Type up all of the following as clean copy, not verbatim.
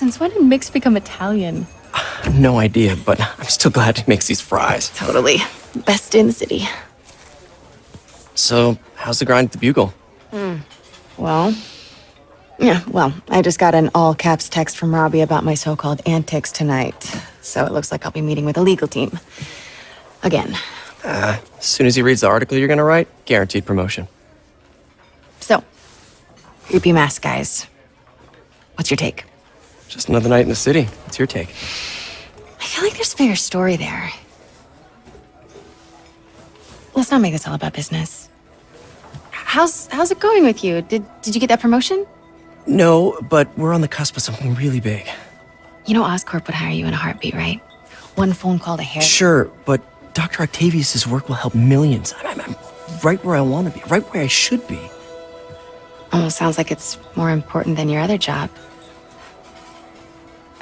Since when did Mix become Italian? No idea, but I'm still glad he makes these fries. Totally. Best in the city. So, how's the grind at the Bugle? Well, I just got an all-caps text from Robbie about my so-called antics tonight. So it looks like I'll be meeting with the legal team. Again. As soon as he reads the article you're gonna write, guaranteed promotion. So, creepy mask guys. What's your take? Just another night in the city. What's your take? I feel like there's a bigger story there. Let's not make this all about business. How's it going with you? Did you get that promotion? No, but we're on the cusp of something really big. You know Oscorp would hire you in a heartbeat, right? One phone call to hair. Sure, but Dr. Octavius's work will help millions. I'm right where I want to be, right where I should be. Almost sounds like it's more important than your other job.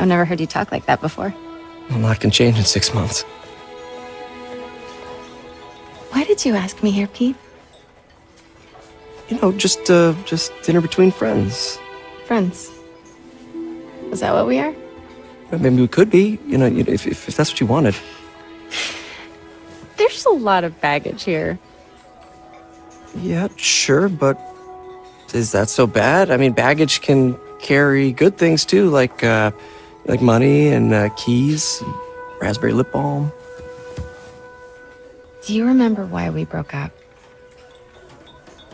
I've never heard you talk like that before. A lot can change in 6 months. Why did you ask me here, Pete? You know, just dinner between friends. Friends. Is that what we are? Maybe we could be, if that's what you wanted. There's a lot of baggage here. Yeah, sure, but is that so bad? I mean, baggage can carry good things too, like money and keys, and raspberry lip balm. Do you remember why we broke up?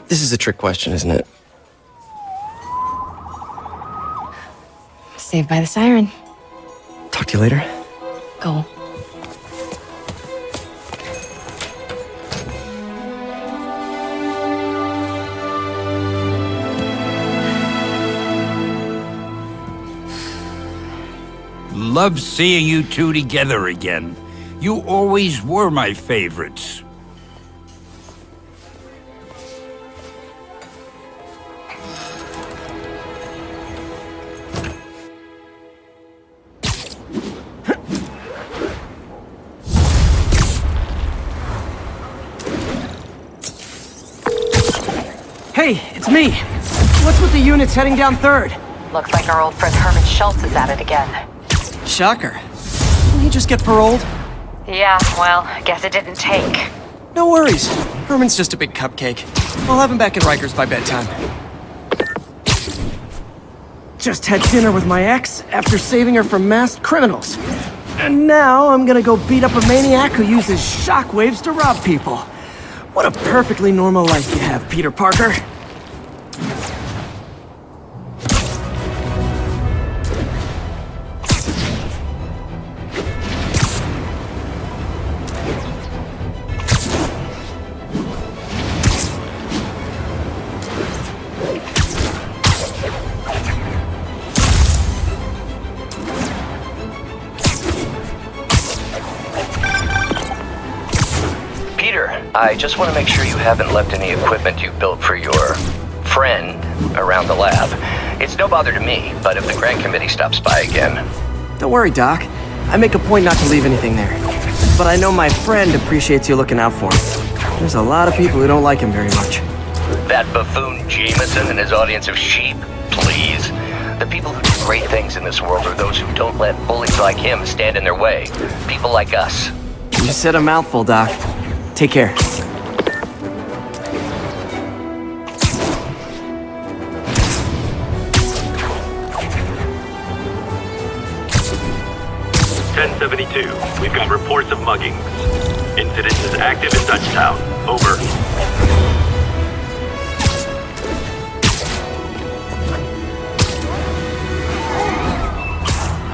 This is a trick question, isn't it? Saved by the siren. Talk to you later. Go. Love seeing you two together again. You always were my favorites. Hey, it's me. What's with the units heading down 3rd? Looks like our old friend Herman Schultz is at it again. Shocker. Didn't he just get paroled? Yeah, well, guess it didn't take. No worries. Herman's just a big cupcake. I'll have him back in Rikers by bedtime. Just had dinner with my ex after saving her from masked criminals. And now I'm gonna go beat up a maniac who uses shockwaves to rob people. What a perfectly normal life you have, Peter Parker. I just want to make sure you haven't left any equipment you built for your friend around the lab. It's no bother to me, but if the grant committee stops by again... Don't worry, Doc. I make a point not to leave anything there. But I know my friend appreciates you looking out for him. There's a lot of people who don't like him very much. That buffoon Jameson and his audience of sheep? Please. The people who do great things in this world are those who don't let bullies like him stand in their way. People like us. You said a mouthful, Doc. Take care. We've got reports of muggings. Incident is active in Dutchtown. Over.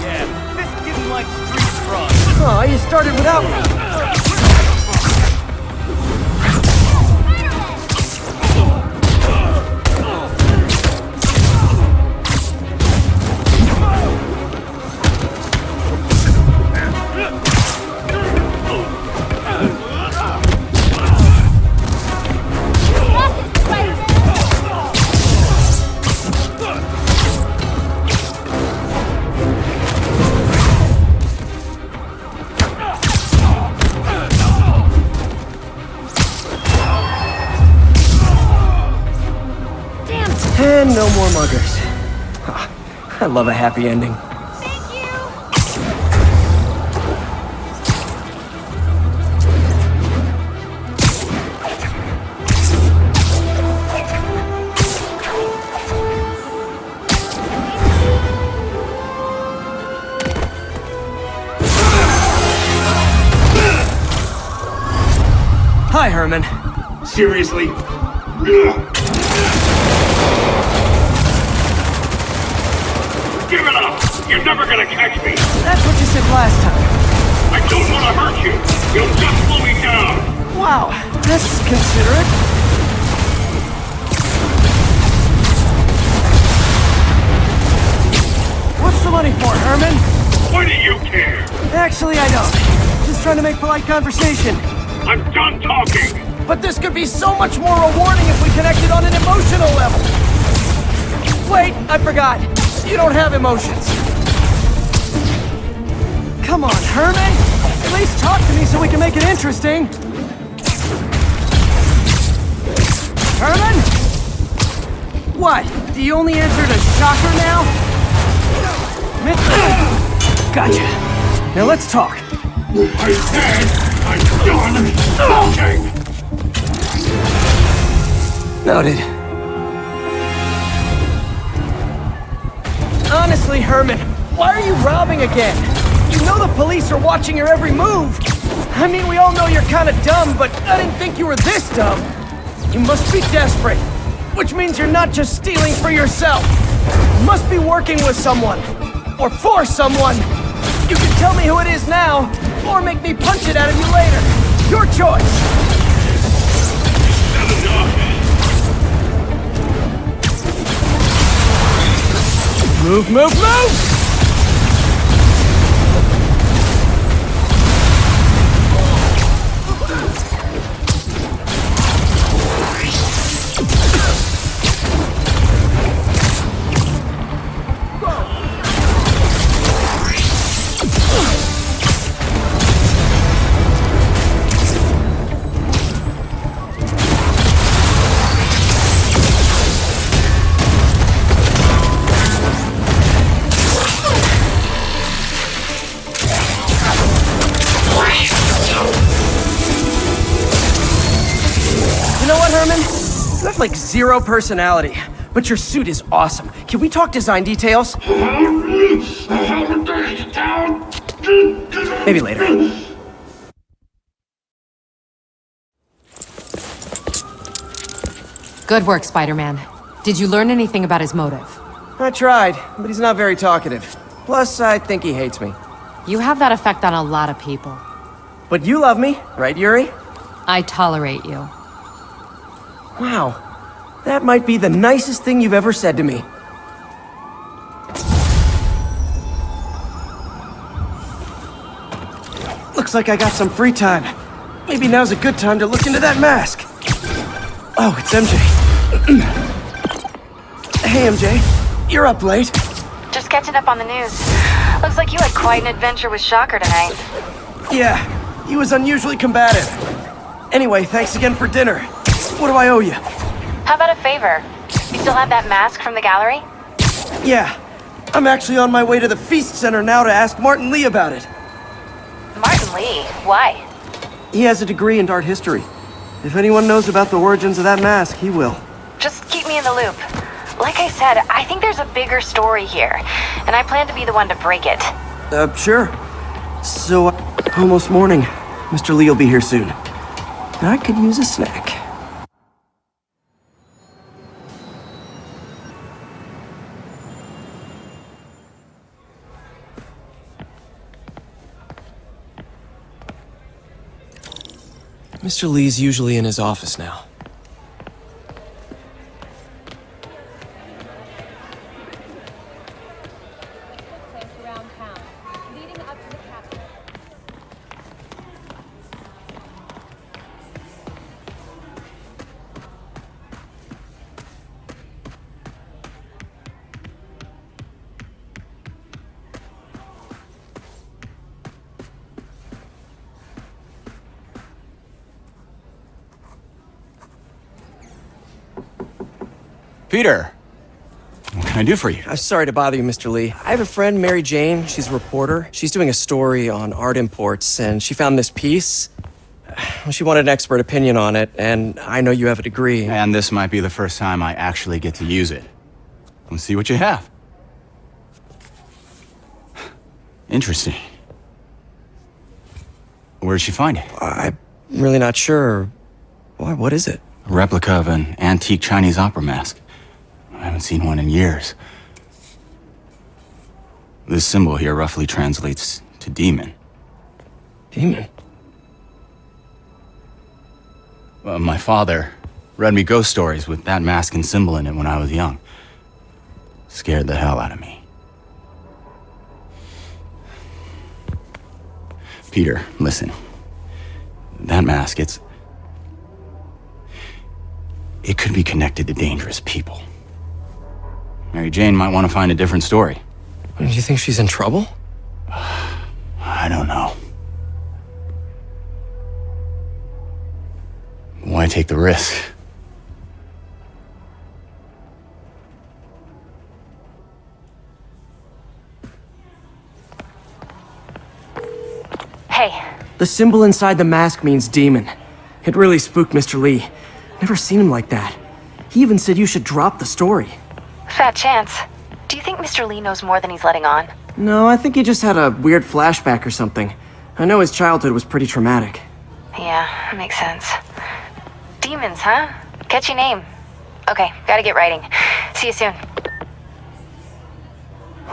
Yeah, this didn't like street fraud. Oh, you started without me. And no more muggers. I love a happy ending. Hi, Herman. Seriously? Give it up! You're never gonna catch me! That's what you said last time. I don't want to hurt you! You'll just slow me down! Wow, that's considerate. What's the money for, Herman? Why do you care? Actually, I don't. Just trying to make polite conversation. I'm done talking! But this could be so much more rewarding if we connected on an emotional level. Wait, I forgot. You don't have emotions. Come on, Herman. At least talk to me so we can make it interesting. Herman? What? Do you only answer to shocker now? Gotcha. Now let's talk. I said I'm done talking! Noted. Honestly, Herman, why are you robbing again? You know the police are watching your every move. I mean, we all know you're kind of dumb, but I didn't think you were this dumb. You must be desperate, which means you're not just stealing for yourself. You must be working with someone, or for someone. You can tell me who it is now, or make me punch it out of you later. Your choice. Move, move, move! You have like zero personality, but your suit is awesome. Can we talk design details? Maybe later. Good work, Spider-Man. Did you learn anything about his motive? I tried, but he's not very talkative. Plus, I think he hates me. You have that effect on a lot of people. But you love me, right, Yuri? I tolerate you. Wow. That might be the nicest thing you've ever said to me. Looks like I got some free time. Maybe now's a good time to look into that mask. Oh, it's MJ. Hey, MJ. You're up late. Just catching up on the news. Looks like you had quite an adventure with Shocker tonight. Yeah, he was unusually combative. Anyway, thanks again for dinner. What do I owe you? How about a favor? You still have that mask from the gallery? Yeah, I'm actually on my way to the Feast Center now to ask Martin Lee about it. Martin Lee? Why? He has a degree in art history. If anyone knows about the origins of that mask, he will. Just keep me in the loop. Like I said, I think there's a bigger story here, and I plan to be the one to break it. Sure. So, almost morning. Mr. Lee will be here soon. I could use a snack. Mr. Lee's usually in his office now. Peter, what can I do for you? I'm sorry to bother you, Mr. Lee. I have a friend, Mary Jane. She's a reporter. She's doing a story on art imports, and she found this piece. She wanted an expert opinion on it, and I know you have a degree. And this might be the first time I actually get to use it. Let's see what you have. Interesting. Where did she find it? I'm really not sure. Why? What is it? A replica of an antique Chinese opera mask. I haven't seen one in years. This symbol here roughly translates to demon. Demon? My father read me ghost stories with that mask and symbol in it when I was young. Scared the hell out of me. Peter, listen. That mask, it could be connected to dangerous people. Mary Jane might want to find a different story. Do you think she's in trouble? I don't know. Why take the risk? Hey, The symbol inside the mask means demon. It really spooked Mr. Lee. Never seen him like that. He even said you should drop the story. fat chance. Do you think Mr. Lee knows more than he's letting on? No, I think he just had a weird flashback or something. I know his childhood was pretty traumatic. Yeah, makes sense. Demons, huh? Catchy name. Okay, gotta get writing. See you soon.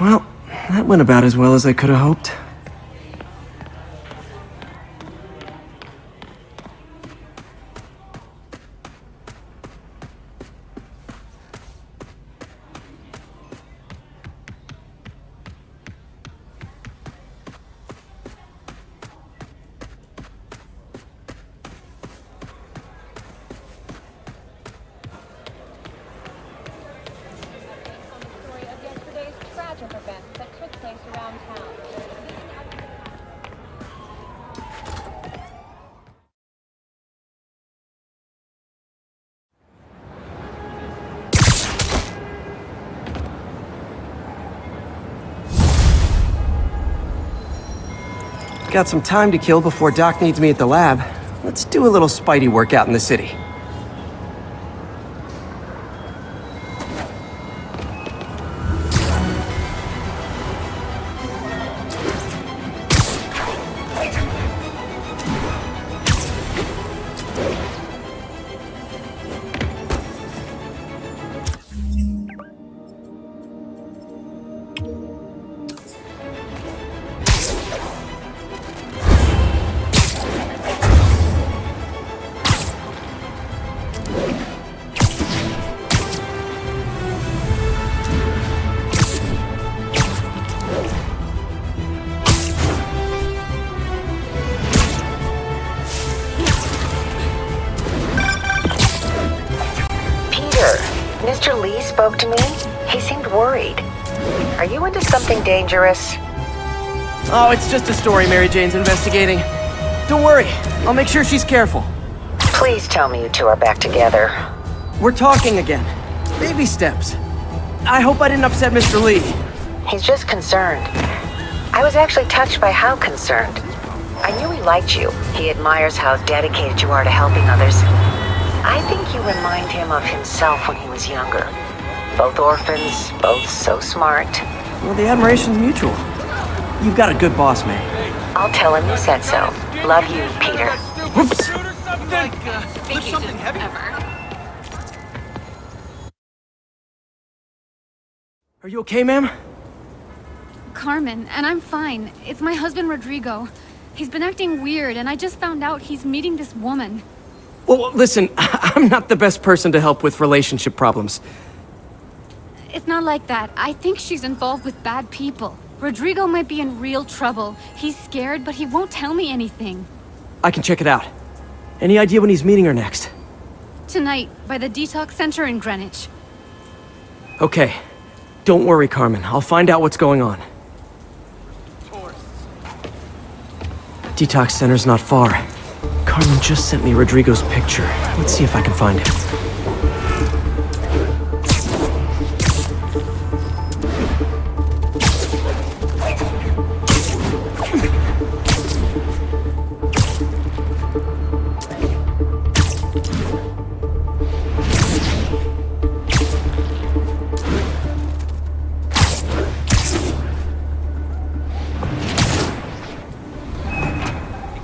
Well, that went about as well as I could have hoped. Got some time to kill before Doc needs me at the lab. Let's do a little Spidey workout in the city. Mr. Lee spoke to me. He seemed worried. Are you into something dangerous? Oh, it's just a story Mary Jane's investigating. Don't worry, I'll make sure she's careful. Please tell me you two are back together. We're talking again. Baby steps. I hope I didn't upset Mr. Lee. He's just concerned. I was actually touched by how concerned. I knew he liked you. He admires how dedicated you are to helping others. I think you remind him of himself when he was younger. Both orphans, both so smart. Well, the admiration's mutual. You've got a good boss, May. I'll tell him you said so. Love you, Peter. Whoops! Are you okay, ma'am? Carmen, and I'm fine. It's my husband, Rodrigo. He's been acting weird, and I just found out he's meeting this woman. Well, listen, I'm not the best person to help with relationship problems. It's not like that. I think she's involved with bad people. Rodrigo might be in real trouble. He's scared, but he won't tell me anything. I can check it out. Any idea when he's meeting her next? Tonight, by the detox center in Greenwich. Okay. Don't worry, Carmen. I'll find out what's going on. Detox center's not far. Carmen just sent me Rodrigo's picture. Let's see if I can find him.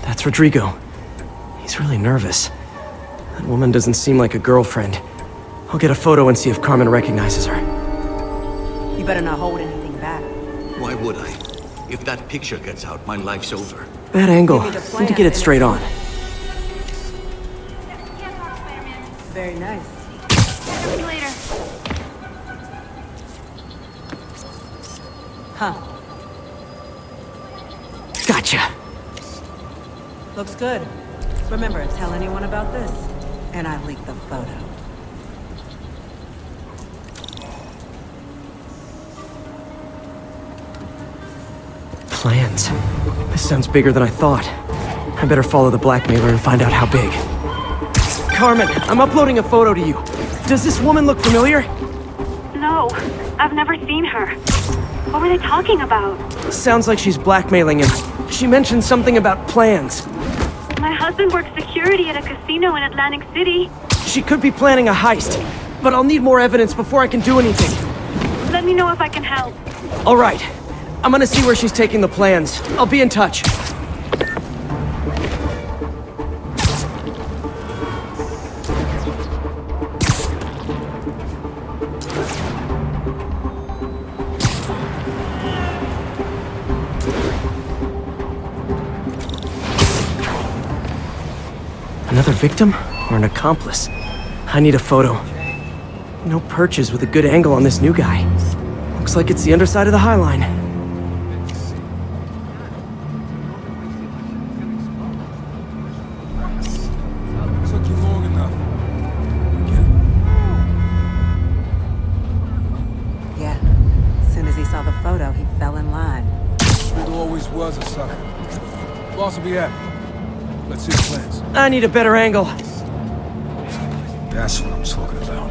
That's Rodrigo. He's really nervous. That Woman doesn't seem like a girlfriend. I'll get a photo and see if Carmen recognizes her. You better not hold anything back. Why would I? If that picture gets out, my life's over. Bad angle. Need to get it straight on. Very nice. See you later. Huh. Gotcha. Looks good. Remember, tell anyone about this, and I leak the photo. Plans. This sounds bigger than I thought. I better follow the blackmailer and find out how big. Carmen, I'm uploading a photo to you. Does this woman look familiar? No, I've never seen her. What were they talking about? Sounds like she's blackmailing him. She mentioned something about plans. My husband works security at a casino in Atlantic City. She could be planning a heist, but I'll need more evidence before I can do anything. Let me know if I can help. All right. I'm gonna see where she's taking the plans. I'll be in touch. Another victim or an accomplice? I need a photo. No perches with a good angle on this new guy. Looks like it's the underside of the High Line. Took you long enough. Yeah. As soon as he saw the photo, he fell in line. It always was a sucker. Boss will be happy. Let's see the plans. I need a better angle. That's what I'm talking about.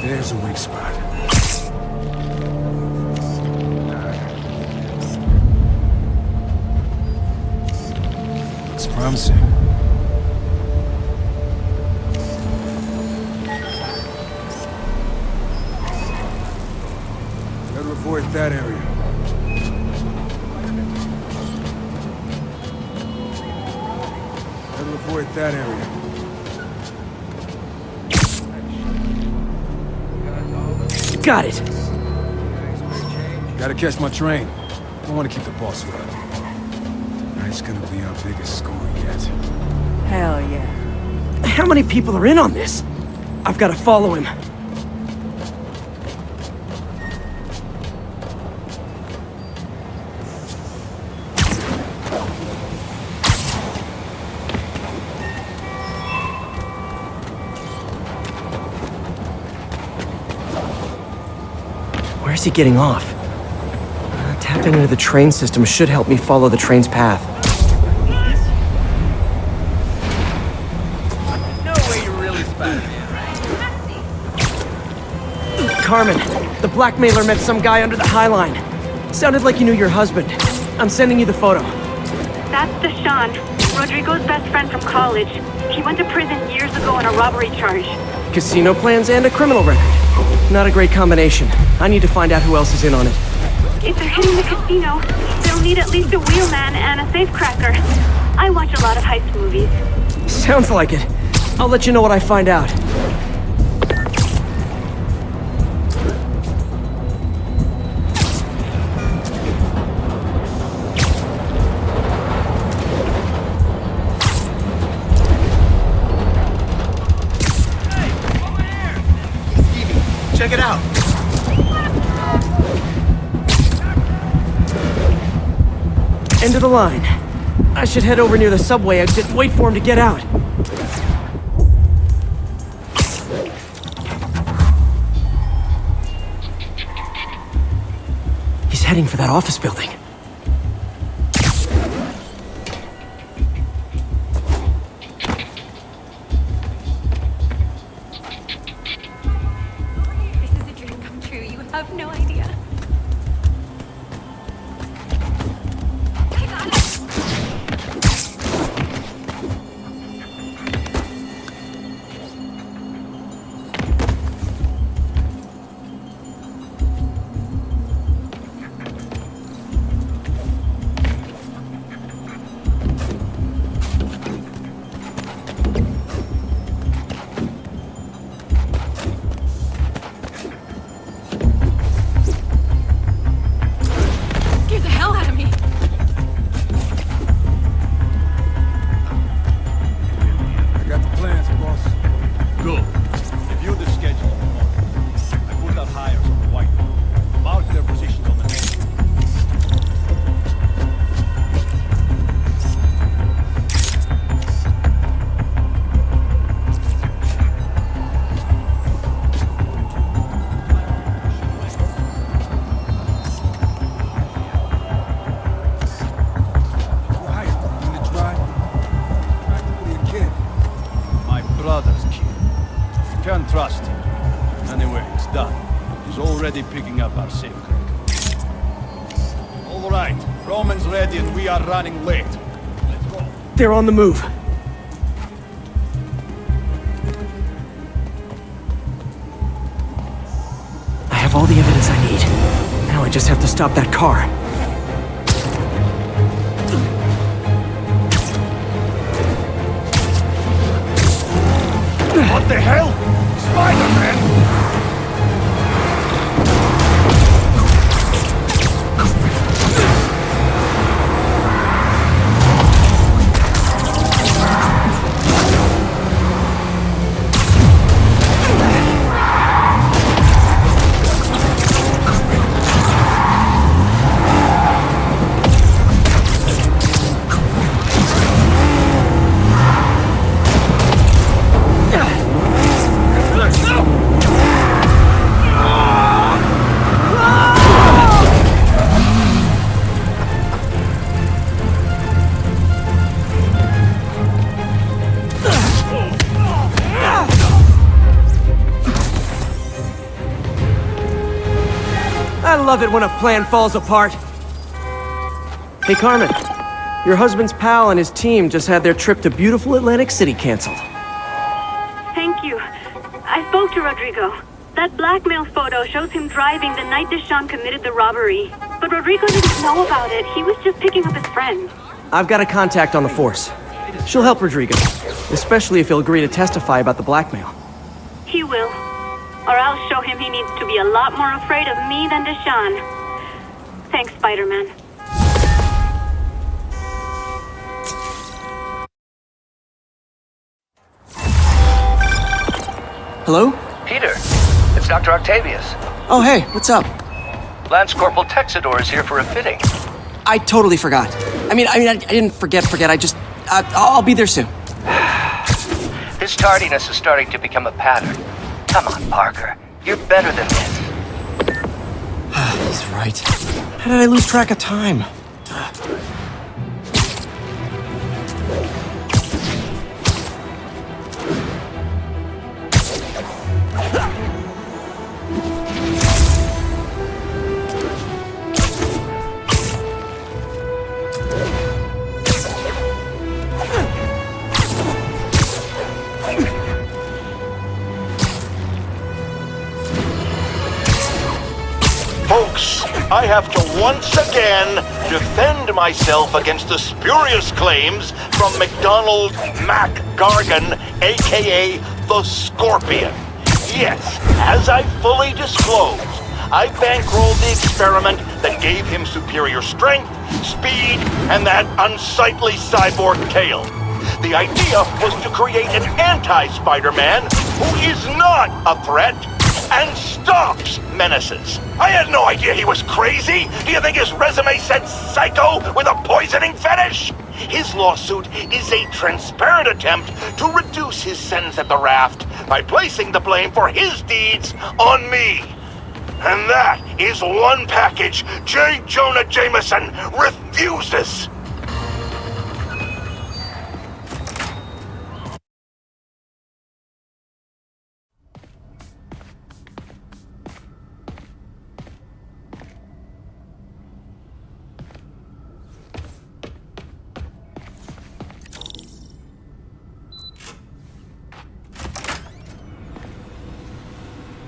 There's a weak spot. It's promising. Better avoid that area. Better avoid that area. Got it. Gotta catch my train. Don't want to keep the boss around. Tonight's gonna be our biggest score yet. Hell yeah. How many people are in on this? I've got to follow him. Where's he getting off? Tapping into the train system should help me follow the train's path. No way you're really Spider-Man, right? Carmen, the blackmailer met some guy under the High Line. Sounded like you knew your husband. I'm sending you the photo. That's Deshaun, Rodrigo's best friend from college. He went to prison years ago on a robbery charge. Casino plans and a criminal record. Not a great combination. I need to find out who else is in on it. If they're hitting the casino, they'll need at least a wheelman and a safecracker. I watch a lot of heist movies. Sounds like it. I'll let you know what I find out. Check it out. End of the line. I should head over near the subway exit and wait for him to get out. He's heading for that office building. This is a dream come true. You have no idea. I got it. trust him. Anyway, it's done. He's already picking up our safe crack. All right, Roman's ready and we are running late. Let's go. They're on the move. I have all the evidence I need. Now I just have to stop that car. What the hell? Spider-Man! I love it when a plan falls apart. Hey, Carmen. Your husband's pal and his team just had their trip to beautiful Atlantic City canceled. Thank you. I spoke to Rodrigo. That blackmail photo shows him driving the night Deshawn committed the robbery. But Rodrigo didn't know about it. He was just picking up his friend. I've got a contact on the force. She'll help Rodrigo, especially if he'll agree to testify about the blackmail. He will. Or I'll show him he needs to be a lot more afraid of me than Deshawn. Thanks, Spider-Man. Hello? Peter, it's Dr. Octavius. Oh, hey, what's up? Lance Corporal Texador is here for a fitting. I totally forgot. I didn't forget. I just, I'll be there soon. His tardiness is starting to become a pattern. Come on, Parker. You're better than this. He's right. How did I lose track of time? Folks, I have to once again defend myself against the spurious claims from McDonald Mac Gargan, aka the Scorpion. Yes, as I fully disclosed, I bankrolled the experiment that gave him superior strength, speed, and that unsightly cyborg tail. The idea was to create an anti-Spider-Man who is not a threat and stops menaces. I had no idea he was crazy. Do you think his resume said psycho with a poisoning fetish? His lawsuit is a transparent attempt to reduce his sentence at the raft by placing the blame for his deeds on me. And that is one package J. Jonah Jameson refuses.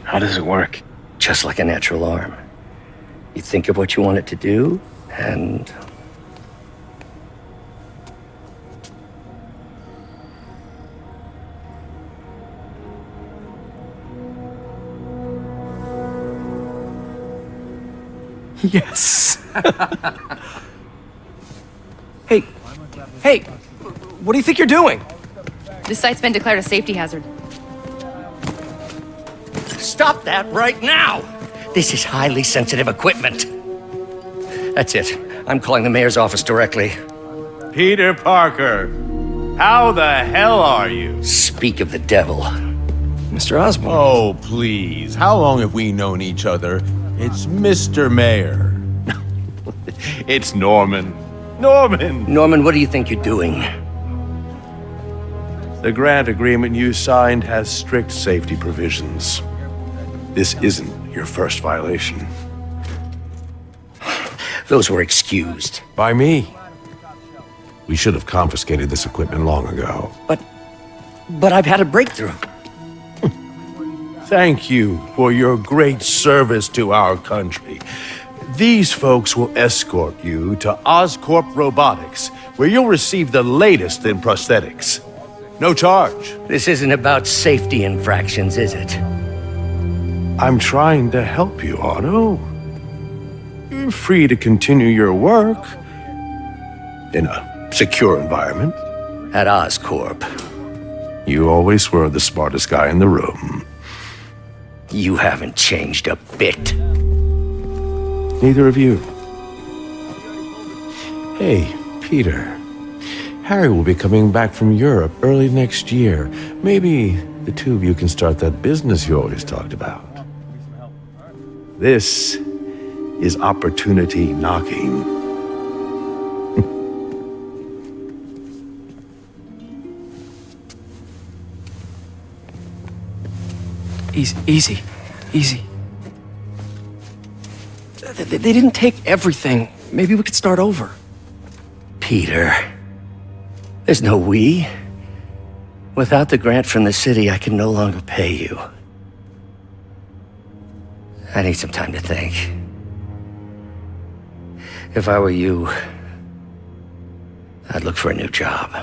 How does it work? Just like a natural arm. You think of what you want it to do, and... Yes. Hey, what do you think you're doing? This site's been declared a safety hazard. Stop that right now! This is highly sensitive equipment. That's it. I'm calling the mayor's office directly. Peter Parker, how the hell are you? Speak of the devil. Mr. Osborn. Oh, please. How long have we known each other? It's Mr. Mayor. It's Norman. Norman! Norman, what do you think you're doing? The grant agreement you signed has strict safety provisions. This isn't your first violation. Those were excused. By me. We should have confiscated this equipment long ago. But I've had a breakthrough. Thank you for your great service to our country. These folks will escort you to Oscorp Robotics, where you'll receive the latest in prosthetics. No charge. This isn't about safety infractions, is it? I'm trying to help you, Otto. You're free to continue your work in a secure environment. At Oscorp. You always were the smartest guy in the room. You haven't changed a bit. Neither of you. Hey, Peter. Harry will be coming back from Europe early next year. Maybe the two of you can start that business you always talked about. This is opportunity knocking. Easy. They didn't take everything. Maybe we could start over. Peter, there's no we. Without the grant from the city, I can no longer pay you. I need some time to think. If I were you, I'd look for a new job.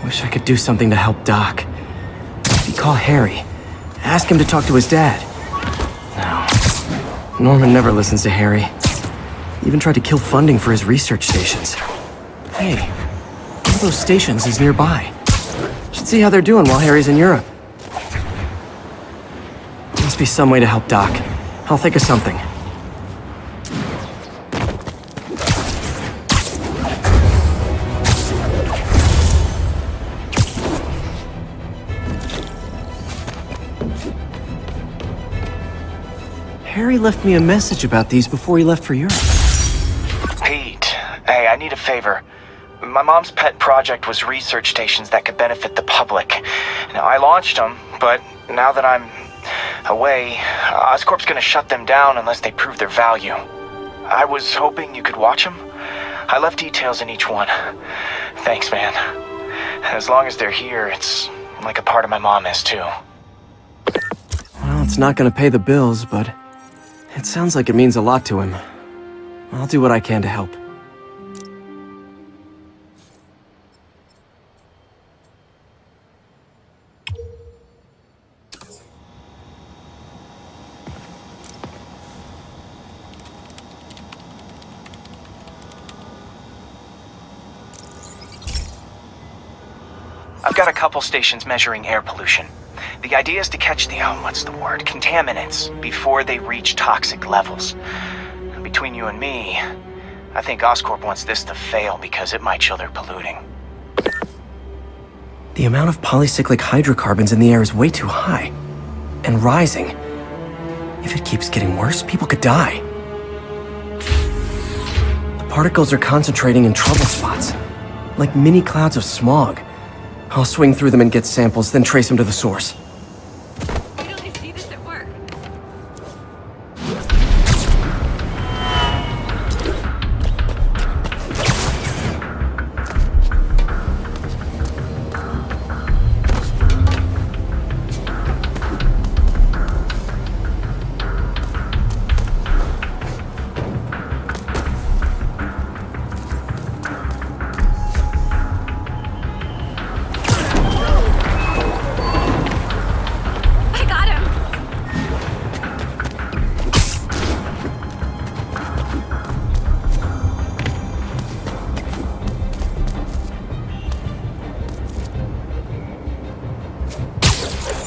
Wish I could do something to help Doc. Maybe call Harry. Ask him to talk to his dad. No. Norman never listens to Harry. He even tried to kill funding for his research stations. Hey, one of those stations is nearby. Should see how they're doing while Harry's in Europe. Must be some way to help Doc. I'll think of something. Harry left me a message about these before he left for Europe. Pete, hey, I need a favor. My mom's pet project was research stations that could benefit the public. Now, I launched them, but now that I'm away, Oscorp's gonna shut them down unless they prove their value. I was hoping you could watch them. I left details in each one. Thanks, man. As long as they're here, it's like a part of my mom is, too. Well, it's not gonna pay the bills, but it sounds like it means a lot to him. I'll do what I can to help. I've got a couple stations measuring air pollution. The idea is to catch the, contaminants before they reach toxic levels. Between you and me, I think Oscorp wants this to fail because it might show they're polluting. The amount of polycyclic hydrocarbons in the air is way too high. And rising. If it keeps getting worse, people could die. The particles are concentrating in trouble spots, like mini clouds of smog. I'll swing through them and get samples, then trace them to the source.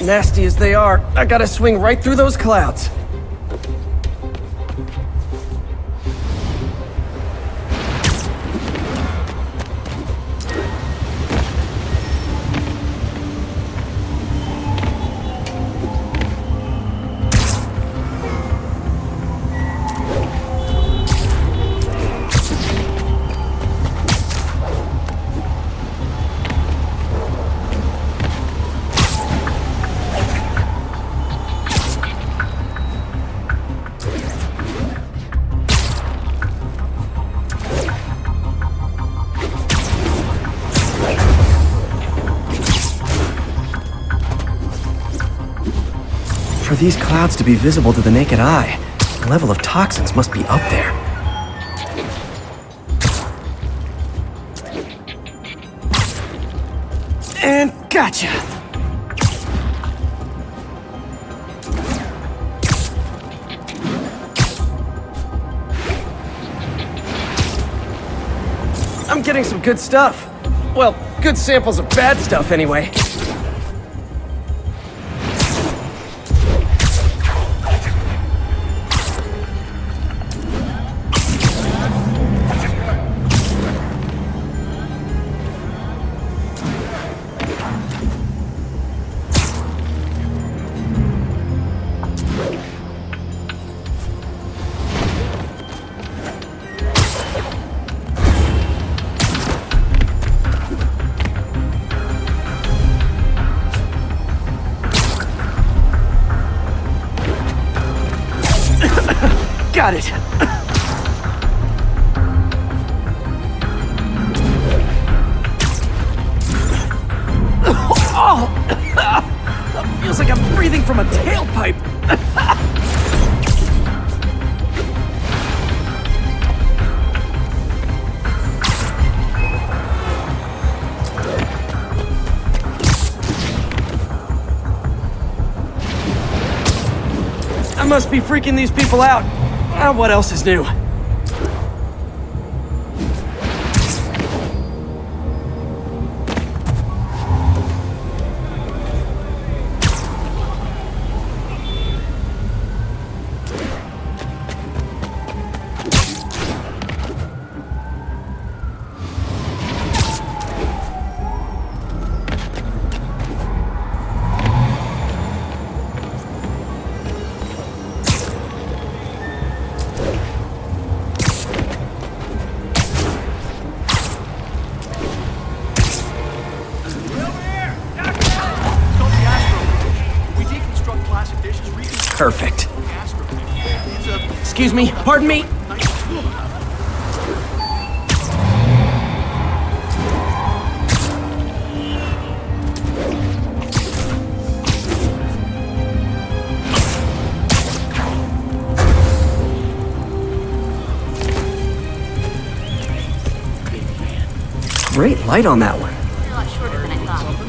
Nasty as they are, I gotta swing right through those clouds. these clouds to be visible to the naked eye, the level of toxins must be up there. And gotcha! I'm getting some good stuff. Well, good samples of bad stuff anyway. Got it. Oh! Feels like I'm breathing from a tailpipe. I must be freaking these people out. What else is new? Perfect. Excuse me, pardon me. Great light on that one. You're a lot shorter than I thought.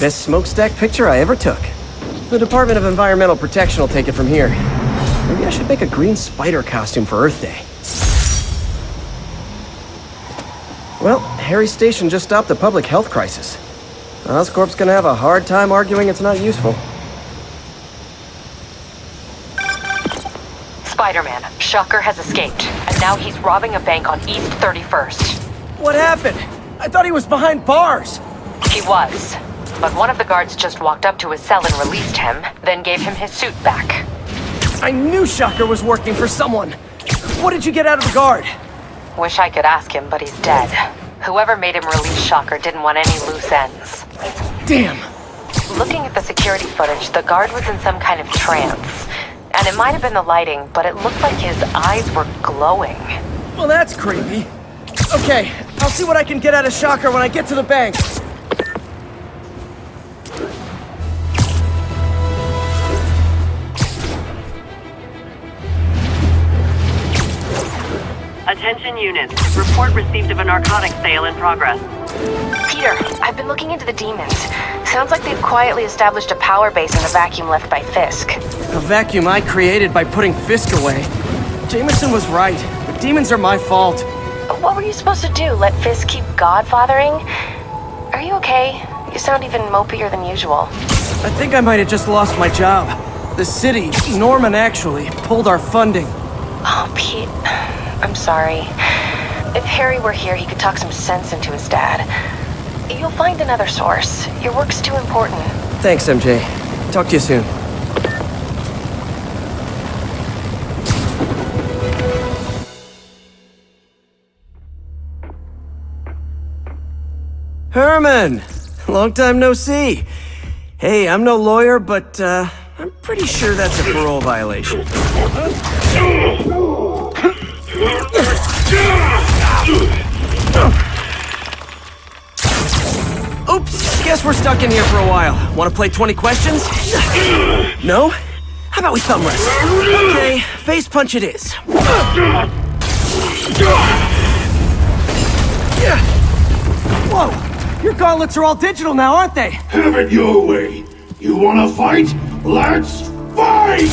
Best smokestack picture I ever took. The Department of Environmental Protection will take it from here. Maybe I should make a green spider costume for Earth Day. Well, Harry's station just stopped a public health crisis. Oscorp's gonna have a hard time arguing it's not useful. Spider-Man, Shocker has escaped, and now he's robbing a bank on East 31st. What happened? I thought he was behind bars. He was. But one of the guards just walked up to his cell and released him, then gave him his suit back. I knew Shocker was working for someone. What did you get out of the guard? Wish I could ask him, but he's dead. Whoever made him release Shocker didn't want any loose ends. Damn. Looking at the security footage, the guard was in some kind of trance. And it might have been the lighting, but it looked like his eyes were glowing. Well, that's creepy. Okay, I'll see what I can get out of Shocker when I get to the bank. Attention units. Report received of a narcotics sale in progress. Peter, I've been looking into the demons. Sounds like they've quietly established a power base in the vacuum left by Fisk. A vacuum I created by putting Fisk away. Jameson was right. The demons are my fault. What were you supposed to do? Let Fisk keep godfathering? Are you okay? You sound even mopier than usual. I think I might have just lost my job. The city, Norman actually, pulled our funding. Oh, Pete. I'm sorry. If Harry were here, he could talk some sense into his dad. You'll find another source. Your work's too important. Thanks, MJ. Talk to you soon. Herman! Long time no see. Hey, I'm no lawyer, but I'm pretty sure that's a parole violation. Oops, guess we're stuck in here for a while. Want to play 20 questions? No? How about we thumb wrestle? Okay, face punch it is. Whoa! Your gauntlets are all digital now, aren't they? Have it your way. You wanna fight? Let's fight!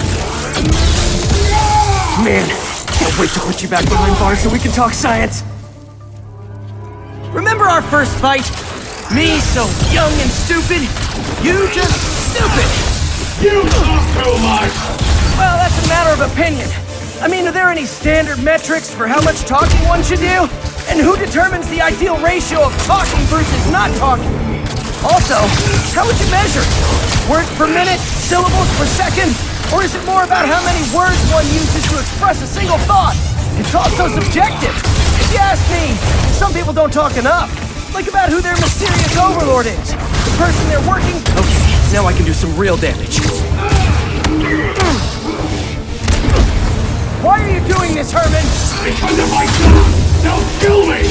Man, can't wait to put you back behind bars so we can talk science. Remember our first fight? Me so young and stupid, you just stupid! You talk too much! Well, that's a matter of opinion. I mean, are there any standard metrics for how much talking one should do? And who determines the ideal ratio of talking versus not talking? Also, how would you measure? Words per minute? Syllables per second? Or is it more about how many words one uses to express a single thought? It's also subjective. If you ask me, some people don't talk enough. Like about who their mysterious overlord is. The person they're working... Okay, now I can do some real damage. Why are you doing this, Herman? Because of my son! They'll kill me!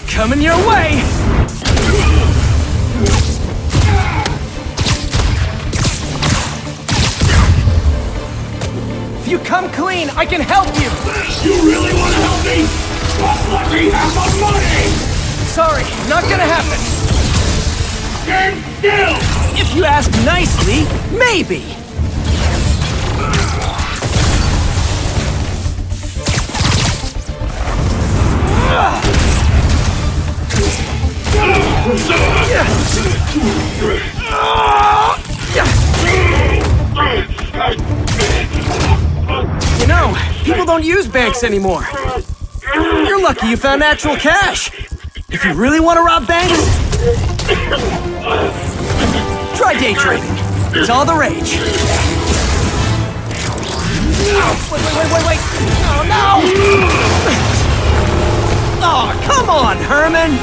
Coming your way! If you come clean, I can help you! You really want to help me? Just let me have my money! Sorry, not gonna happen. Stand still! If you ask nicely, maybe! You know, people don't use banks anymore. You're lucky you found actual cash. If you really want to rob banks, try day trading. It's all the rage. Wait. Oh, no! Oh, come on, Herman!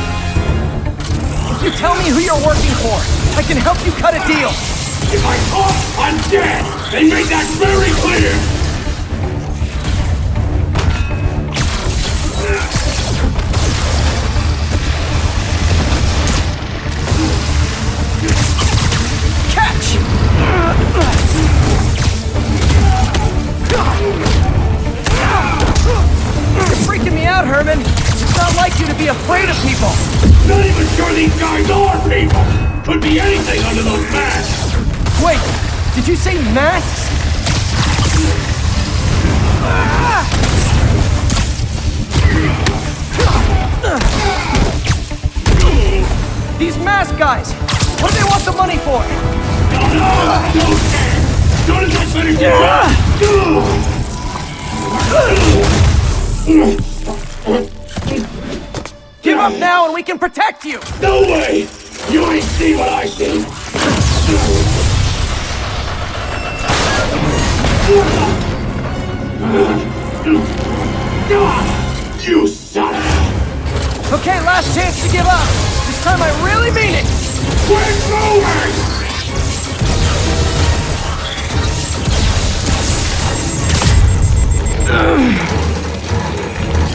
If you tell me who you're working for, I can help you cut a deal. If I talk, I'm dead! They made that very clear! Catch! You're freaking me out, Herman. It's not like you to be afraid of people. Not even sure these guys are people! Could be anything under those masks! Wait, did you say masks? These mask guys, what do they want the money for? No! Don't as I finish Give up now and we can protect you! No way! You ain't seen what I seen! You son of... Okay, last chance to give up. This time I really mean it! We're moving!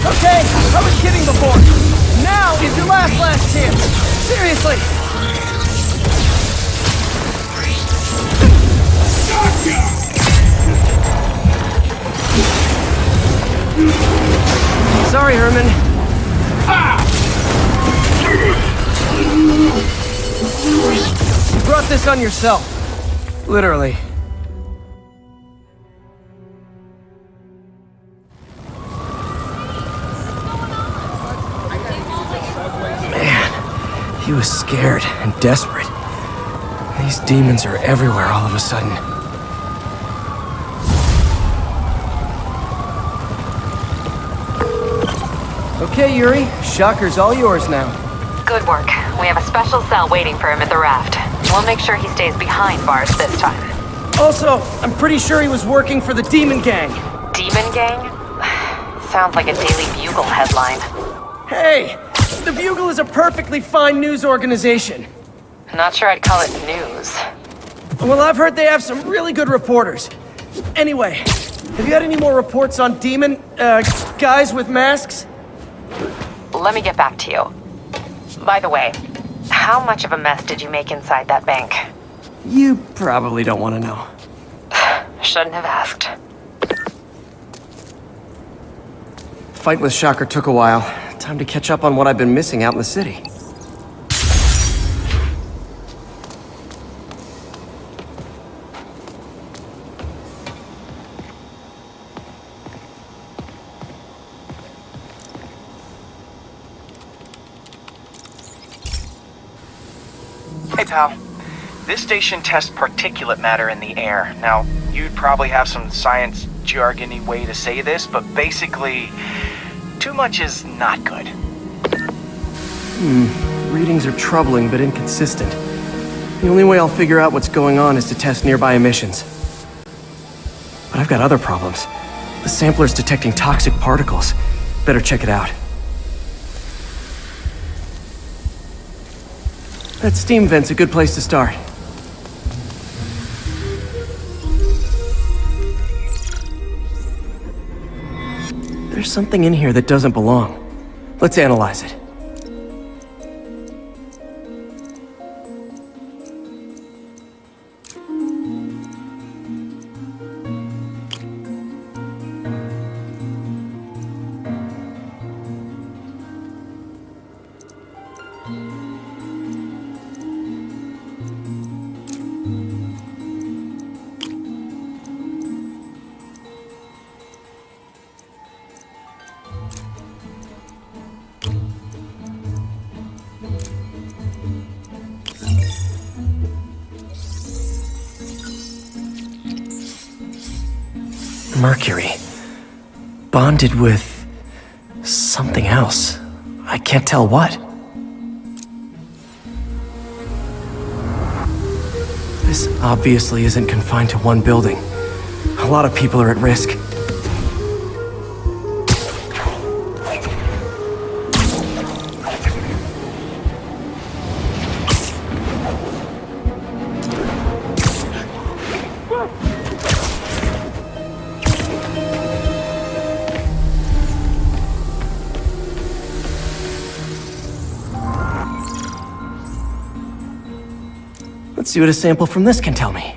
Okay, I was kidding before. Now is your last chance. Seriously. Sorry, Herman. You brought this on yourself. Literally. Man, he was scared and desperate. These demons are everywhere all of a sudden. Okay, Yuri. Shocker's all yours now. Good work. We have a special cell waiting for him at the raft. We'll make sure he stays behind bars this time. Also, I'm pretty sure he was working for the Demon Gang. Demon Gang? Sounds like a Daily Bugle headline. Hey! The Bugle is a perfectly fine news organization. Not sure I'd call it news. Well, I've heard they have some really good reporters. Anyway, have you had any more reports on demon, guys with masks? Let me get back to you. By the way, how much of a mess did you make inside that bank? You probably don't want to know. Shouldn't have asked. Fight with Shocker took a while. Time to catch up on what I've been missing out in the city. Hey, pal. This station tests particulate matter in the air. Now, you'd probably have some science jargony way to say this, but basically, too much is not good. Readings are troubling but inconsistent. The only way I'll figure out what's going on is to test nearby emissions. But I've got other problems. The sampler's detecting toxic particles. Better check it out. That steam vent's a good place to start. There's something in here that doesn't belong. Let's analyze it. Mercury. Bonded with something else. I can't tell what. This obviously isn't confined to one building. A lot of people are at risk. Let's see what a sample from this can tell me.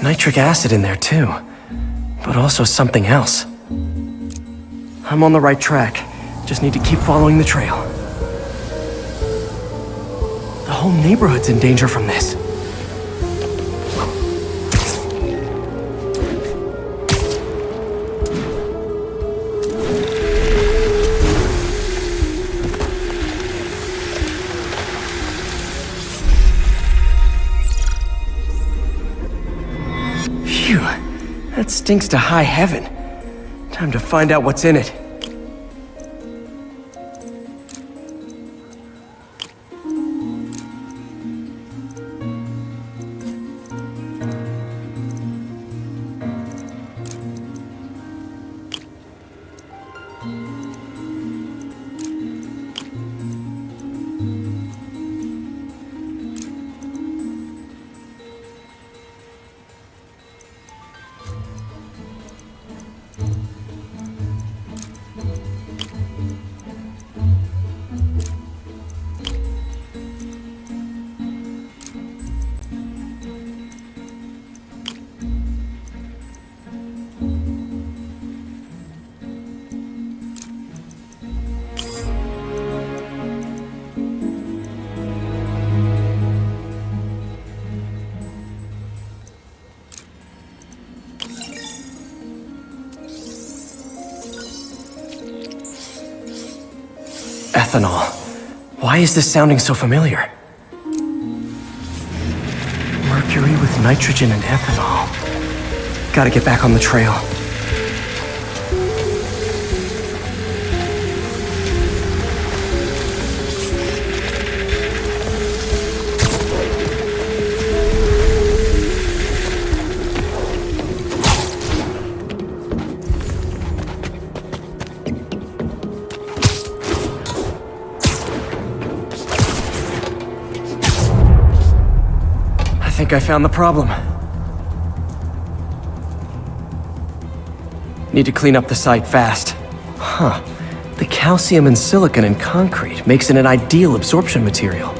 Nitric acid in there too, but also something else. I'm on the right track. Just need to keep following the trail. The whole neighborhood's in danger from this. Phew, that stinks to high heaven. Time to find out what's in it. Ethanol. Why is this sounding so familiar? Mercury with nitrogen and ethanol. Gotta get back on the trail. I think I found the problem. Need to clean up the site fast. Huh. The calcium and silicon in concrete makes it an ideal absorption material.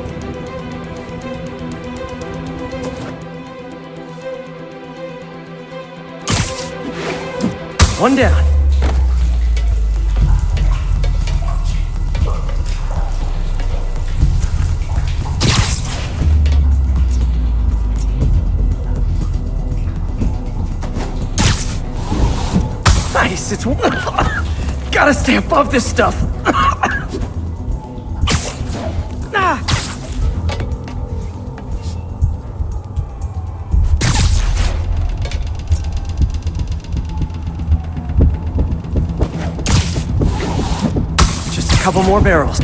One down. Nice, it's... Gotta stay above this stuff. Ah. Just a couple more barrels.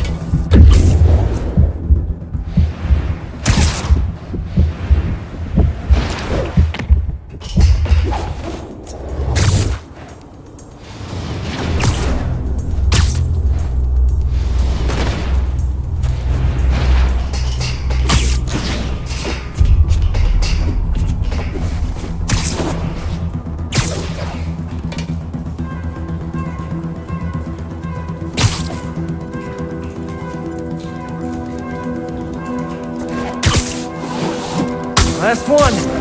Last one.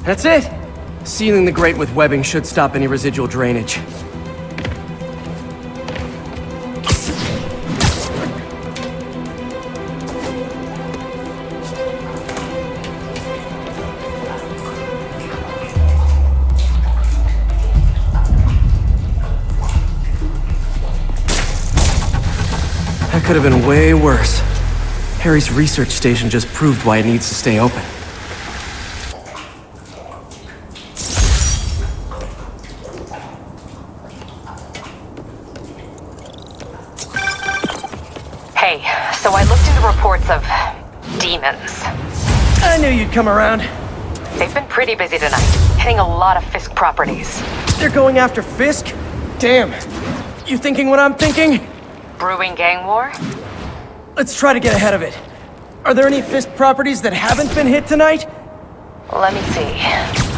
That's it! Sealing the grate with webbing should stop any residual drainage. That could have been way worse. Harry's research station just proved why it needs to stay open. Hey, so I looked into reports of demons. I knew you'd come around. They've been pretty busy tonight, hitting a lot of Fisk properties. They're going after Fisk? Damn. You thinking what I'm thinking? Brewing gang war? Let's try to get ahead of it. Are there any Fisk properties that haven't been hit tonight? Let me see.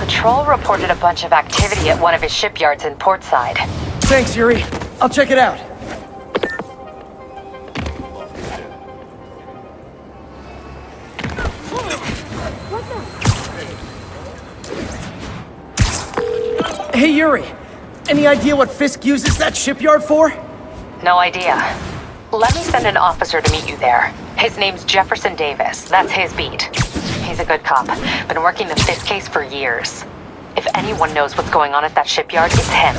Patrol reported a bunch of activity at one of his shipyards in Portside. Thanks, Yuri. I'll check it out. Hey, Yuri. Any idea what Fisk uses that shipyard for? No idea. Let me send an officer to meet you there. His name's Jefferson Davis. That's his beat. He's a good cop. Been working the Fisk case for years. If anyone knows what's going on at that shipyard, it's him.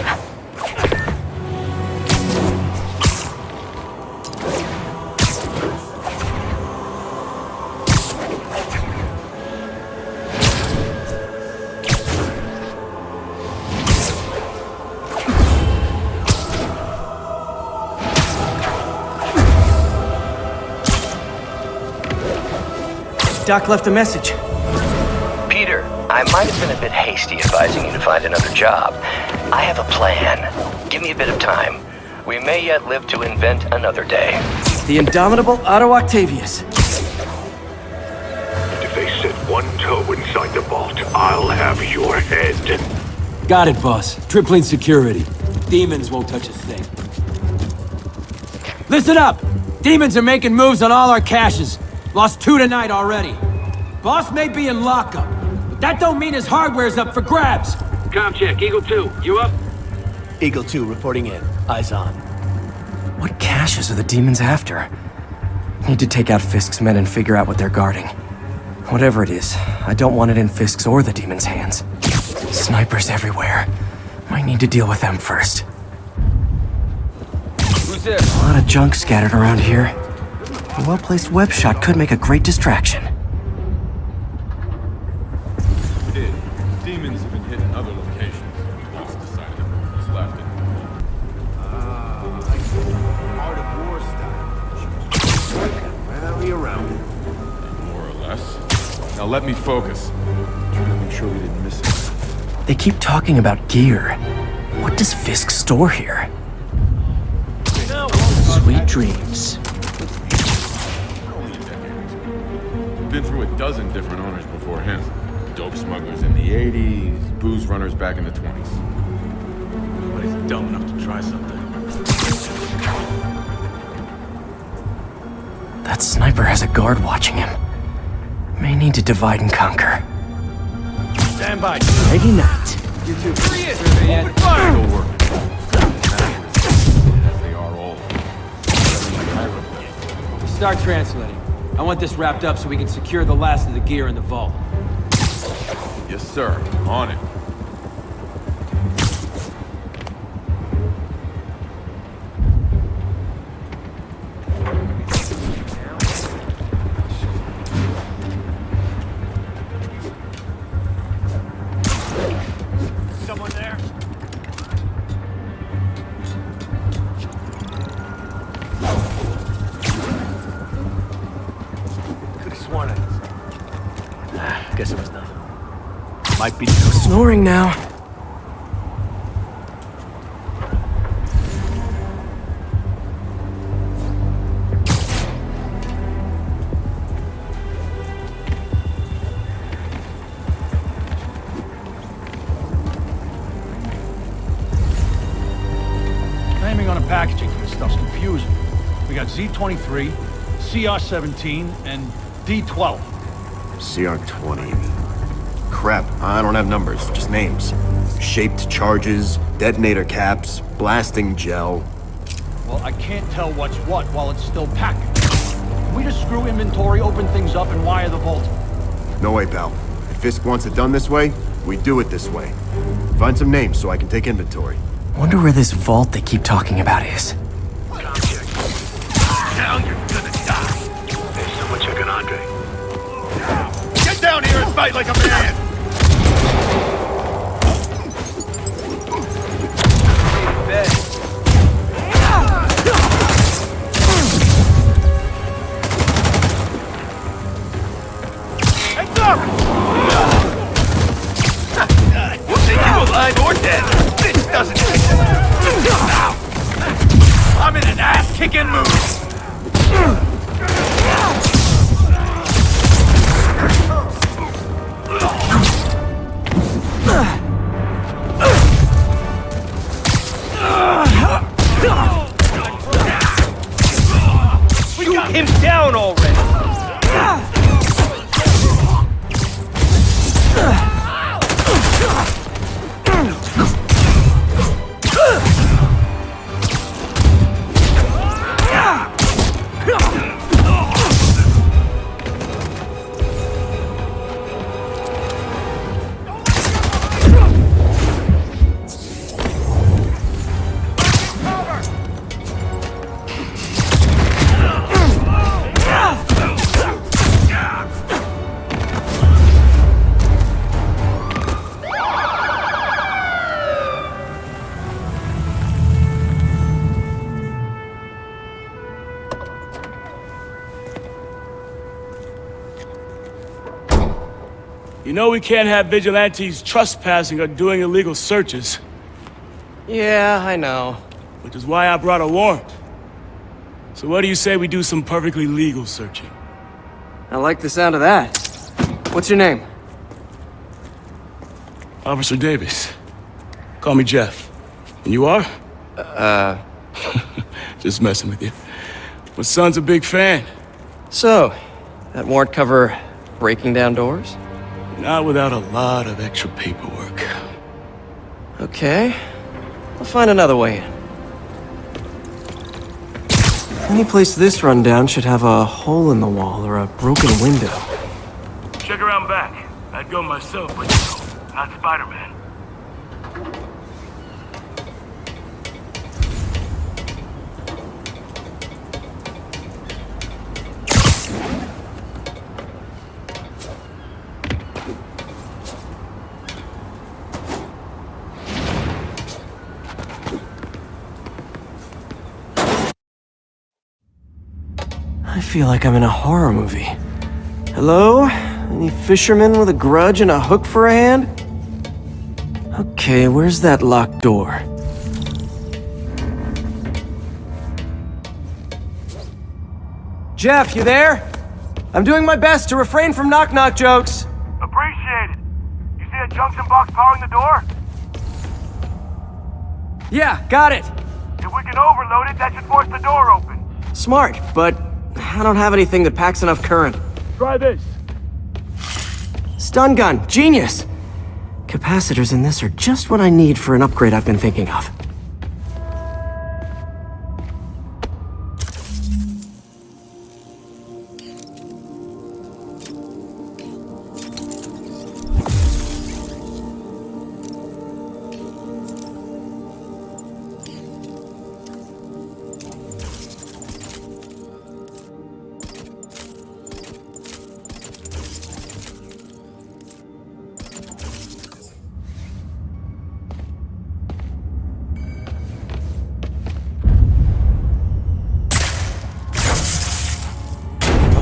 Doc left a message. Peter, I might have been a bit hasty advising you to find another job. I have a plan. Give me a bit of time. We may yet live to invent another day. The indomitable Otto Octavius. If they set one toe inside the vault, I'll have your head. Got it, boss. Tripling security. Demons won't touch a thing. Listen up! Demons are making moves on all our caches. Lost 2 tonight already. Boss may be in lockup, but that don't mean his hardware's up for grabs. Com check, Eagle 2, you up? Eagle 2 reporting in. Eyes on. What caches are the demons after? Need to take out Fisk's men and figure out what they're guarding. Whatever it is, I don't want it in Fisk's or the demons' hands. Snipers everywhere. Might need to deal with them first. Who's there? A lot of junk scattered around here. A well-placed web shot could make a great distraction. Demons have been hitting other locations. Boss decided to move what's left. I see. Art of war style. Rally around it. More or less. Now let me focus. Try to make sure we didn't miss it. They keep talking about gear. What does Fisk store here? Sweet dreams. Been through a dozen different owners before him. Dope smugglers in the 80s, booze runners back in the 20s. Nobody's dumb enough to try something. That sniper has a guard watching him. May need to divide and conquer. Stand by. Ready night. You two. Open fire. It'll work. As they are all. Start translating. I want this wrapped up so we can secure the last of the gear in the vault. Yes, sir. On it. Someone there? Could've sworn it. Guess it was nothing. Might be snoring now. Naming on the packaging for this stuff's confusing. We got Z23, CR17, and D12. CR20. Crap, I don't have numbers, just names. Shaped charges, detonator caps, blasting gel. Well, I can't tell what's what while it's still packing. Can we just screw inventory, open things up, and wire the vault? No way, pal. If Fisk wants it done this way, we do it this way. Find some names so I can take inventory. Wonder where this vault they keep talking about is. Now you're gonna die. There's someone checking Andre. Get down here and fight like a man! Heads up! We'll take you alive or dead. This doesn't take now. I'm in an ass-kicking mood. We got him down already! You know we can't have vigilantes trespassing or doing illegal searches. Yeah, I know. Which is why I brought a warrant. So what do you say we do some perfectly legal searching? I like the sound of that. What's your name? Officer Davis. Call me Jeff. And you are? Just messing with you. My son's a big fan. So, that warrant cover breaking down doors? Not without a lot of extra paperwork. Okay. I'll find another way in. Any place this rundown should have a hole in the wall or a broken window. Check around back. I'd go myself, but you know, not Spider-Man. I feel like I'm in a horror movie. Hello? Any fisherman with a grudge and a hook for a hand? Okay, where's that locked door? Jeff, you there? I'm doing my best to refrain from knock-knock jokes. Appreciate it. You see a junction box powering the door? Yeah, got it. If we can overload it, that should force the door open. Smart, but I don't have anything that packs enough current. Try this. Stun gun, genius! Capacitors in this are just what I need for an upgrade I've been thinking of.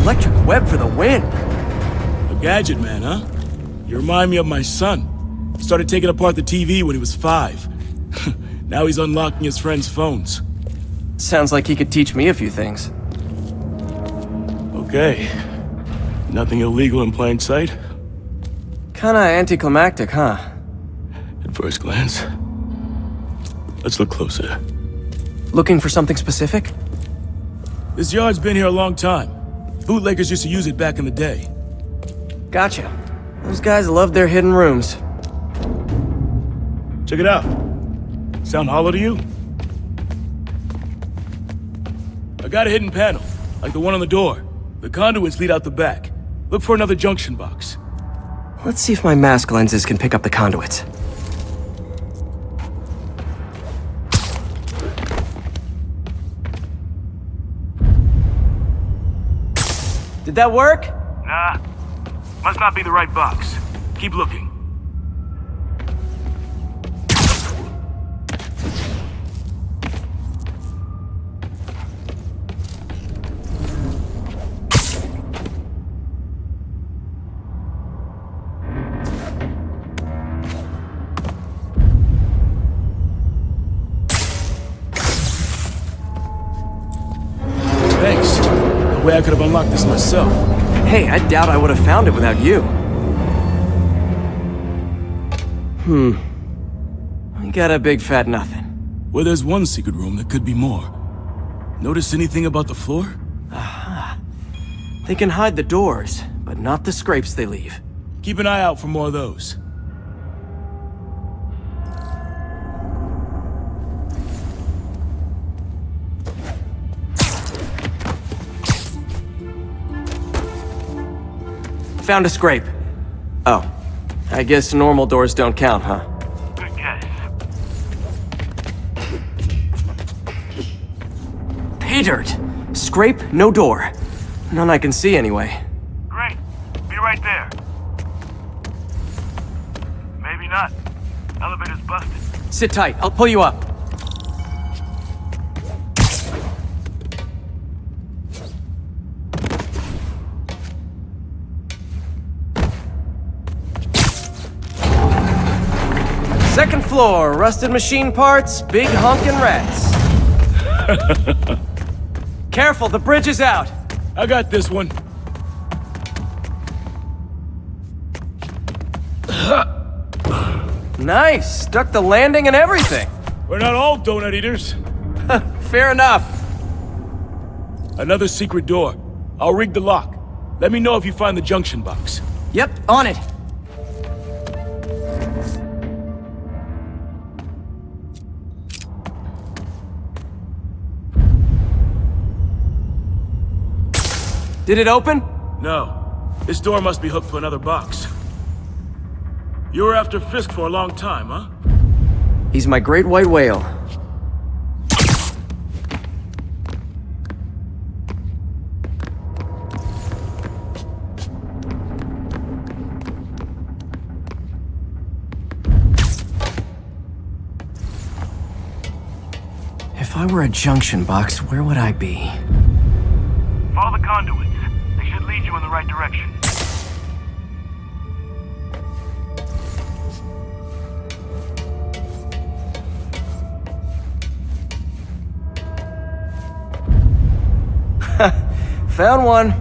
Electric web for the win! A gadget man, huh? You remind me of my son. Started taking apart the TV when he was 5. Now he's unlocking his friends' phones. Sounds like he could teach me a few things. Okay. Nothing illegal in plain sight? Kinda anticlimactic, huh? At first glance. Let's look closer. Looking for something specific? This yard's been here a long time. Bootleggers used to use it back in the day. Gotcha. Those guys love their hidden rooms. Check it out. Sound hollow to you? I got a hidden panel, like the one on the door. The conduits lead out the back. Look for another junction box. Let's see if my mask lenses can pick up the conduits. Did that work? Nah. Must not be the right box. Keep looking. Thanks. No way I could have unlocked this myself. Hey, I doubt I would have found it without you. We got a big fat nothing. Well, there's one secret room that could be more. Notice anything about the floor? Aha. They can hide the doors, but not the scrapes they leave. Keep an eye out for more of those. Found a scrape. Oh. I guess normal doors don't count, huh? Good guess. Pay dirt! Scrape, no door. None I can see anyway. Great. Be right there. Maybe not. Elevator's busted. Sit tight, I'll pull you up. Second floor, rusted machine parts, big honkin' rats. Careful, the bridge is out. I got this one. Nice, stuck the landing and everything. We're not all donut eaters. Fair enough. Another secret door. I'll rig the lock. Let me know if you find the junction box. Yep, on it. Did it open? No. This door must be hooked to another box. You were after Fisk for a long time, huh? He's my great white whale. If I were a junction box, where would I be? Follow the conduits. They should lead you in the right direction. Found one.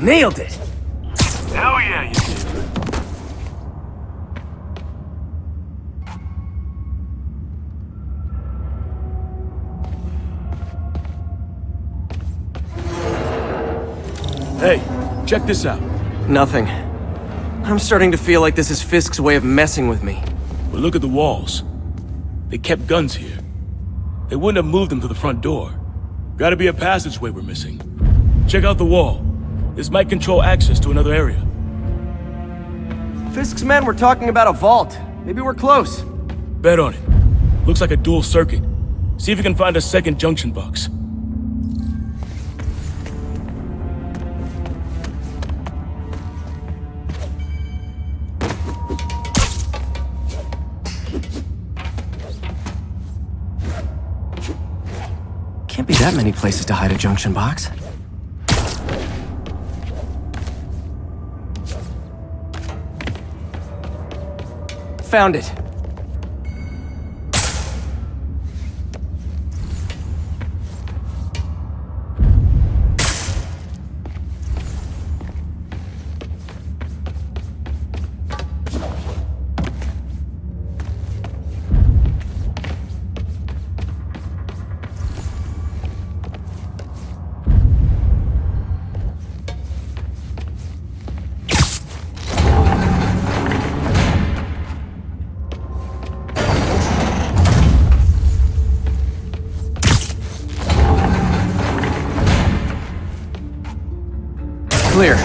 Nailed it! Hell yeah, you did. Hey, check this out. Nothing. I'm starting to feel like this is Fisk's way of messing with me. But look at the walls. They kept guns here. They wouldn't have moved them to the front door. Gotta be a passageway we're missing. Check out the wall. This might control access to another area. Fisk's men were talking about a vault. Maybe we're close. Bet on it. Looks like a dual circuit. See if you can find a second junction box. Can't be that many places to hide a junction box. Found it. Clear.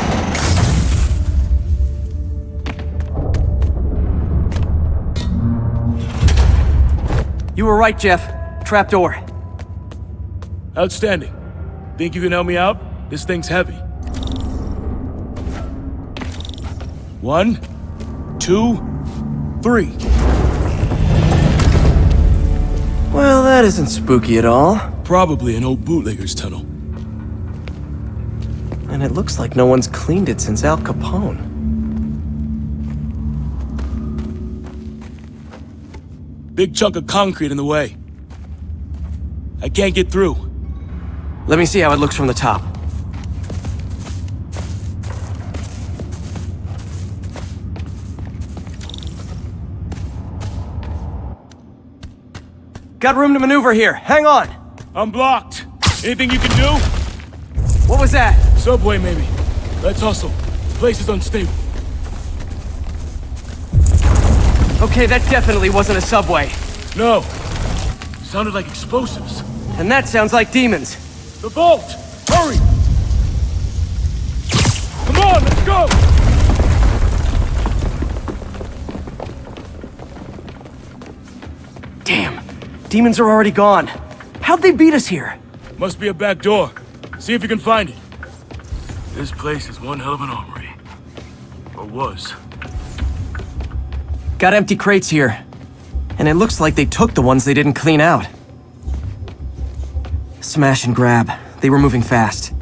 You were right, Jeff. Trapdoor. Outstanding. Think you can help me out? This thing's heavy. 1, 2, 3. Well, that isn't spooky at all. Probably an old bootlegger's tunnel. And it looks like no one's cleaned it since Al Capone. Big chunk of concrete in the way. I can't get through. Let me see how it looks from the top. Got room to maneuver here. Hang on. I'm blocked. Anything you can do? What was that? Subway, maybe. Let's hustle. The place is unstable. Okay, that definitely wasn't a subway. No. Sounded like explosives. And that sounds like demons. The vault! Hurry! Come on, let's go! Damn. Demons are already gone. How'd they beat us here? Must be a back door. See if you can find it. This place is one hell of an armory. Or was. Got empty crates here. And it looks like they took the ones they didn't clean out. Smash and grab. They were moving fast.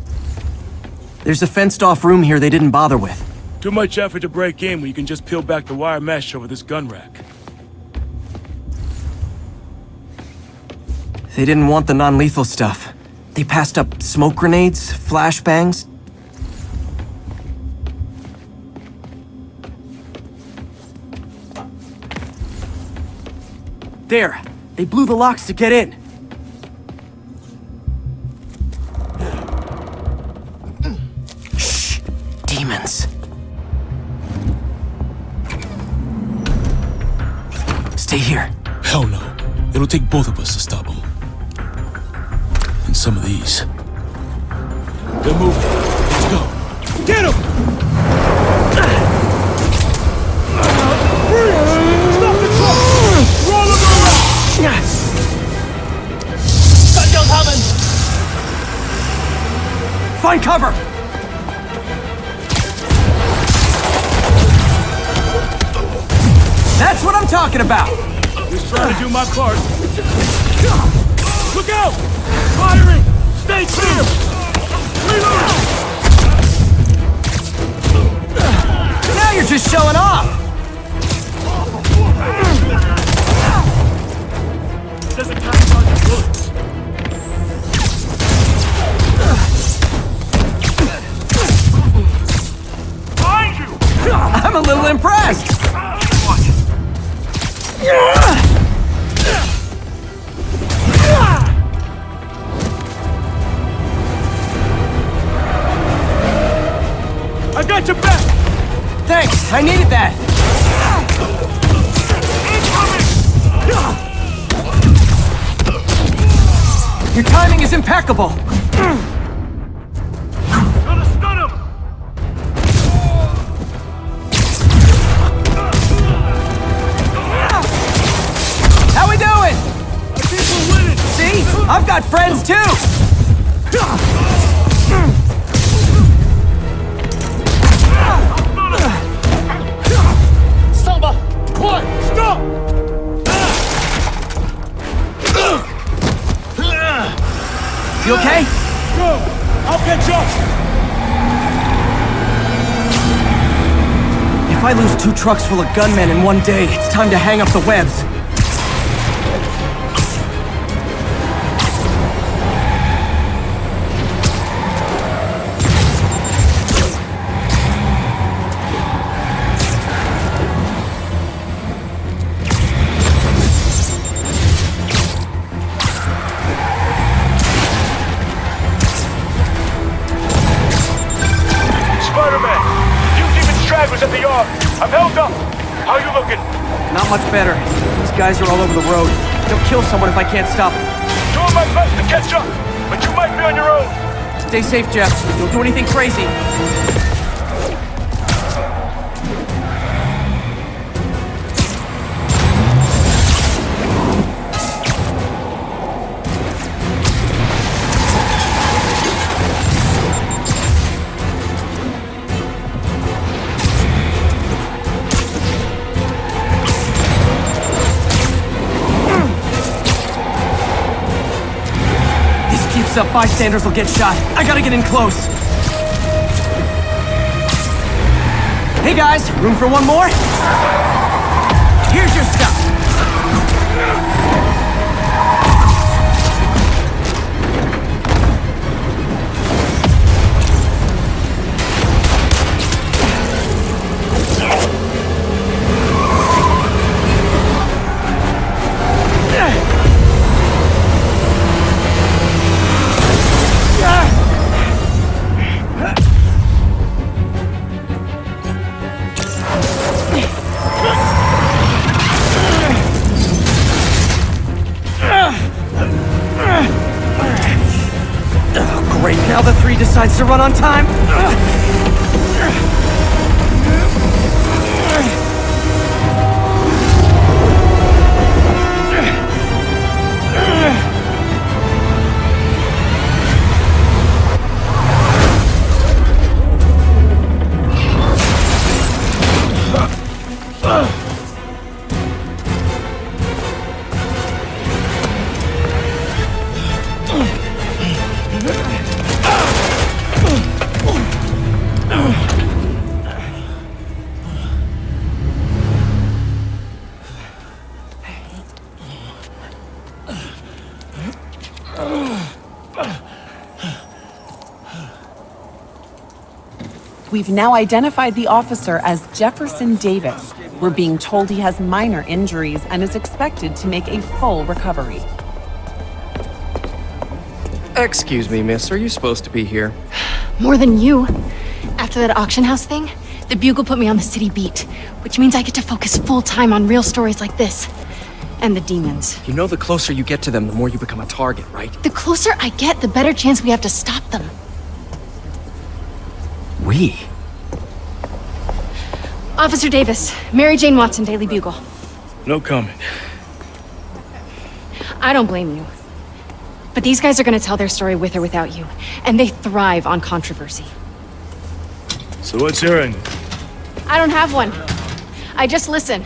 There's a fenced-off room here they didn't bother with. Too much effort to break in when you can just peel back the wire mesh over this gun rack. They didn't want the non-lethal stuff. They passed up smoke grenades, flashbangs. There! They blew the locks to get in! Shh! Demons. Stay here. Hell no. It'll take both of us to stop them. And some of these. They're moving. Let's go. Get them! Stop the truck! Roll them around! Gun coming! Find cover! That's what I'm talking about! Just trying to do my part. Look out! Firing! Stay clear! Reload! Now you're just showing off! Doesn't count on your bullets. Behind you! I'm a little impressed! I got your back! Thanks, I needed that! Your timing is impeccable! Gonna stun him! How we doing? I think we're winning! See? I've got friends too! Samba! Quiet! Stop! You okay? Go! I'll catch up! If I lose 2 trucks full of gunmen in one day, it's time to hang up the webs. Spider-Man! You keeping stragglers at the yard! I'm held up! How you looking? Not much better. These guys are all over the road. They'll kill someone if I can't stop them. Doing my best to catch up, but you might be on your own! Stay safe, Jeff. Don't do anything crazy. Up, bystanders will get shot. I gotta get in close. Hey guys, room for one more? Here's your stuff. Great, now the 3 decides to run on time. We've now identified the officer as Jefferson Davis. We're being told he has minor injuries and is expected to make a full recovery. Excuse me, miss. Are you supposed to be here? More than you. After that auction house thing, the Bugle put me on the city beat, which means I get to focus full-time on real stories like this. And the demons. You know the closer you get to them, the more you become a target, right? The closer I get, the better chance we have to stop them. We? Officer Davis, Mary Jane Watson, Daily Bugle. No comment. I don't blame you. But these guys are gonna tell their story with or without you, and they thrive on controversy. So what's your end? I don't have one. I just listen.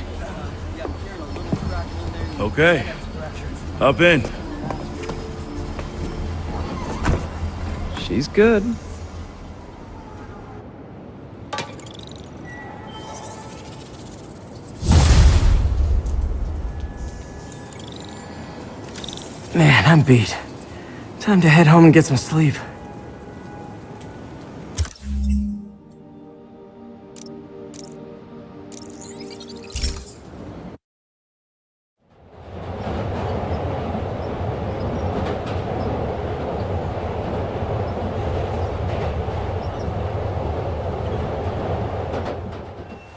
Okay. Hop in. She's good. Man, I'm beat. Time to head home and get some sleep.